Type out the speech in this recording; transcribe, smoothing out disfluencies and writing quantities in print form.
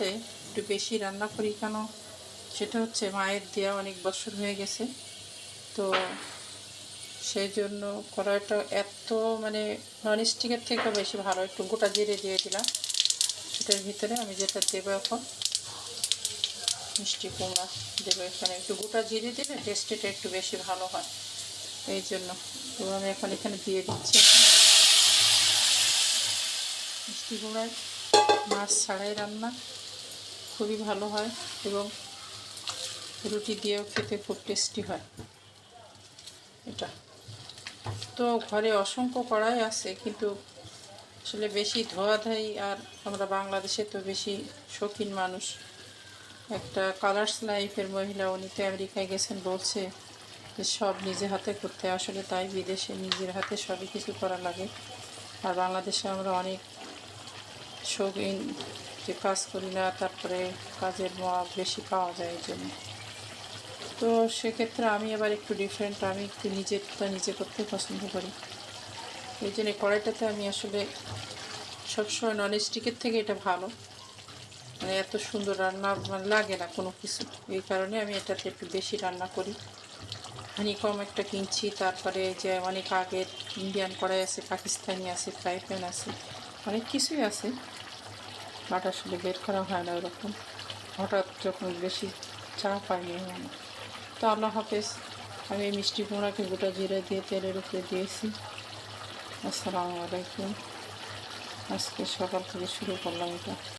কড়াইটাতে একটু বেশি রান্না করি কেন, সেটা হচ্ছে মায়ের দেওয়া অনেক বছর হয়ে গেছে। তো সেই জন্য কড়াইটা এত মানে ননস্টিকের থেকেও বেশি ভালো। একটু গোটা জিরে দিয়ে দিলাম সেটার ভিতরে। আমি যেটা দেবো এখন মিষ্টি কুমড়া দেবো এখানে। একটু গোটা জিরে দিলে টেস্টিটা একটু বেশি ভালো হয়, এই জন্য। তো আমি এখন এখানে দিয়ে দিচ্ছি। মিষ্টি কুমড়ায় মাছ ছাড়াই রান্না খুবই ভালো হয় এবং রুটি দিয়েও খেতে খুব টেস্টি হয় এটা। তো ঘরে অসংখ্য কড়াই আছে, কিন্তু আসলে বেশি ধোয়াধাই, আর আমরা বাংলাদেশে তো বেশি শৌখিন মানুষ। একটা কালার্স লাইফের মহিলা, উনি তো আমেরিকায় গেছেন, বলছে যে সব নিজে হাতে করতে। আসলে তাই, বিদেশে নিজের হাতে সবই কিছু করা লাগে। আর বাংলাদেশে আমরা অনেক শৌখিন, যে কাজ করি না, তারপরে কাজের মাপ বেশি পাওয়া যায় এই জন্য। তো সেক্ষেত্রে আমি আবার একটু ডিফারেন্ট, আমি একটু নিজেরটা নিজে করতে পছন্দ করি। এই জন্য কড়াইটাতে আমি আসলে সবসময় ননস্টিকের থেকে এটা ভালো, মানে এত সুন্দর রান্না লাগে না কোনো কিছু। এই কারণে আমি এটাতে একটু বেশি রান্না করি। হানিকম একটা কিনছি, তারপরে যে অনেক আগের ইন্ডিয়ান কড়াই আছে, পাকিস্তানি আছে, ফ্রাই প্যান আছে, অনেক কিছুই আছে, বাট আসলে বের করা হয় না ওরকম। হঠাৎ যখন বেশি চা পাইনি আমি। তো আল্লাহ হাফেজ। আমি এই মিষ্টি কুমড়াকে গোটা জিরা দিয়ে তেলের উপরে দিয়েছি। আসসালামু আলাইকুম। আজকে সকাল থেকে শুরু করলাম এটা।